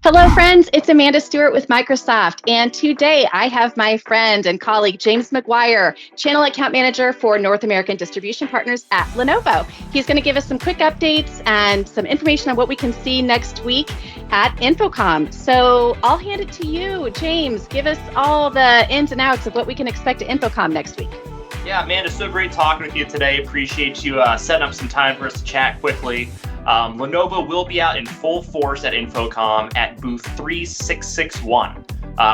Hello, friends. It's Amanda Stewart with Microsoft. And today I have my friend and colleague, James McGuire, Channel Account Manager for North American Distribution Partners at Lenovo. He's going to give us some quick updates and some information on what we can see next week at Infocomm. So I'll hand it to you, James. Give us all the ins and outs of what we can expect at Infocomm next week. Yeah, Amanda, so great talking with you today. Appreciate you setting up some time for us to chat quickly. Lenovo will be out in full force at Infocomm at booth 3661.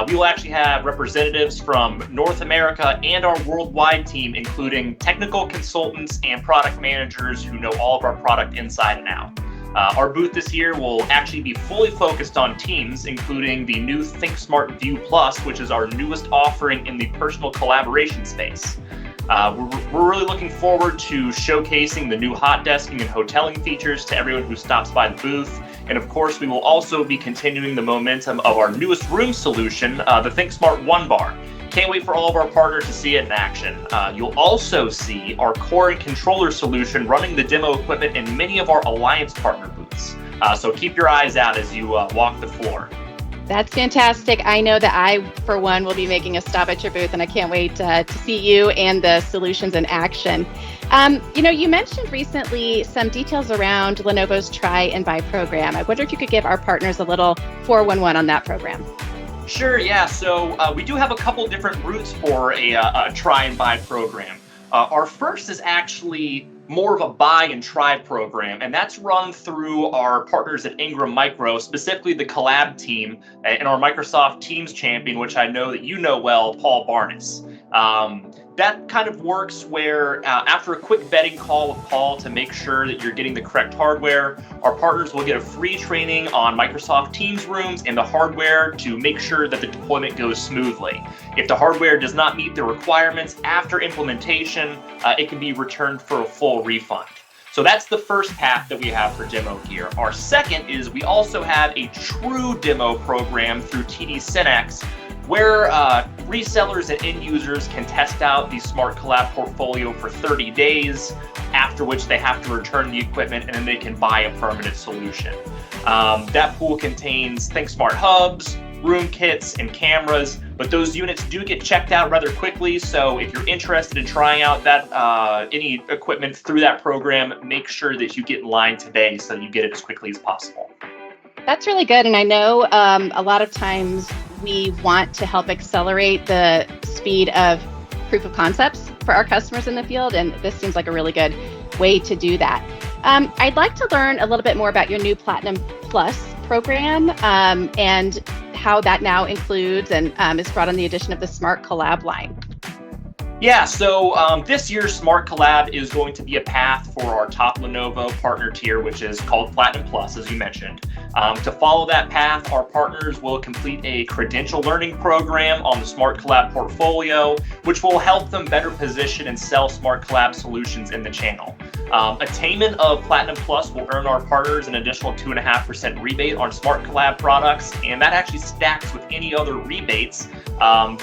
We will actually have representatives from North America and our worldwide team, including technical consultants and product managers who know all of our product inside and out. Our booth this year will actually be fully focused on Teams, including the new ThinkSmart View Plus, which is our newest offering in the personal collaboration space. We're really looking forward to showcasing the new hot desking and hoteling features to everyone who stops by the booth. And of course, we will also be continuing the momentum of our newest room solution, the ThinkSmart One Bar. Can't wait for all of our partners to see it in action. You'll also see our core and controller solution running the demo equipment in many of our alliance partner booths. So keep your eyes out as you walk the floor. That's fantastic. I know that I, for one, will be making a stop at your booth, and I can't wait to see you and the solutions in action. You mentioned recently some details around Lenovo's Try and Buy program. I wonder if you could give our partners a little 411 on that program. Sure, yeah. So we do have a couple different routes for a Try and Buy program. Our first is actually more of a buy and try program, and that's run through our partners at Ingram Micro, specifically the collab team and our Microsoft Teams champion, which I know that you know well, Paul Barnes. That kind of works where after a quick vetting call with Paul to make sure that you're getting the correct hardware, our partners will get a free training on Microsoft Teams rooms and the hardware to make sure that the deployment goes smoothly. If the hardware does not meet the requirements after implementation, it can be returned for a full refund. So that's the first path that we have for demo gear. Our second is we also have a true demo program through TD SYNNEX, where resellers and end users can test out the Smart Collab portfolio for 30 days, after which they have to return the equipment and then they can buy a permanent solution. That pool contains ThinkSmart hubs, room kits, and cameras, but those units do get checked out rather quickly. So if you're interested in trying out that any equipment through that program, make sure that you get in line today so you get it as quickly as possible. That's really good. And I know a lot of times we want to help accelerate the speed of proof of concepts for our customers in the field. And this seems like a really good way to do that. I'd like to learn a little bit more about your new Platinum Plus program and how that now includes and is brought on the addition of the Smart Collab line. Yeah, so this year's Smart Collab is going to be a path for our top Lenovo partner tier, which is called Platinum Plus, as you mentioned. To follow that path, our partners will complete a credential learning program on the Smart Collab portfolio, which will help them better position and sell Smart Collab solutions in the channel. Attainment of Platinum Plus will earn our partners an additional 2.5% rebate on Smart Collab products, and that actually stacks with any other rebates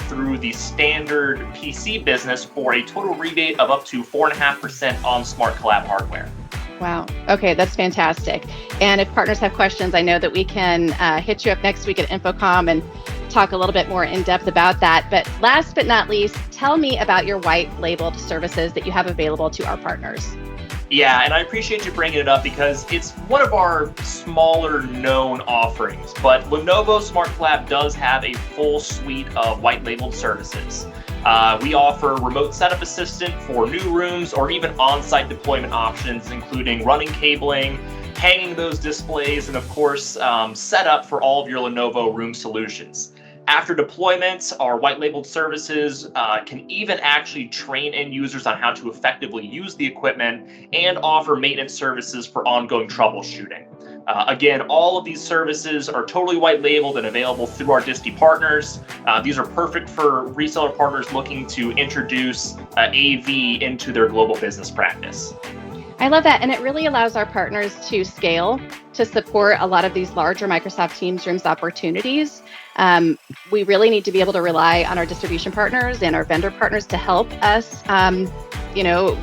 through the standard PC business for a total rebate of up to 4.5% on Smart Collab hardware. Wow. Okay, that's fantastic. And if partners have questions, I know that we can hit you up next week at Infocomm and talk a little bit more in depth about that. But last but not least, tell me about your white labeled services that you have available to our partners. Yeah, and I appreciate you bringing it up because it's one of our smaller known offerings, but Lenovo Smart Collab does have a full suite of white labeled services. We offer remote setup assistant for new rooms or even on-site deployment options, including running cabling, hanging those displays, and of course, setup for all of your Lenovo room solutions. After deployment, our white labeled services can even actually train end users on how to effectively use the equipment and offer maintenance services for ongoing troubleshooting. Again, all of these services are totally white labeled and available through our disti partners. These are perfect for reseller partners looking to introduce AV into their global business practice. I love that. And it really allows our partners to scale to support a lot of these larger Microsoft Teams rooms opportunities. We really need to be able to rely on our distribution partners and our vendor partners to help us,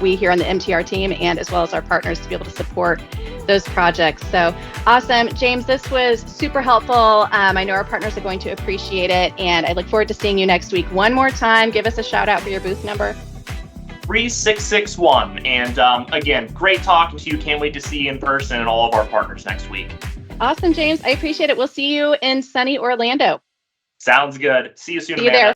we here on the MTR team and as well as our partners to be able to support those projects. So awesome. James, this was super helpful. I know our partners are going to appreciate it, and I look forward to seeing you next week. One more time, give us a shout out for your booth number. 3661. And again, great talking to you. Can't wait to see you in person and all of our partners next week. Awesome, James. I appreciate it. We'll see you in sunny Orlando. Sounds good. See you soon, See you Amanda. there.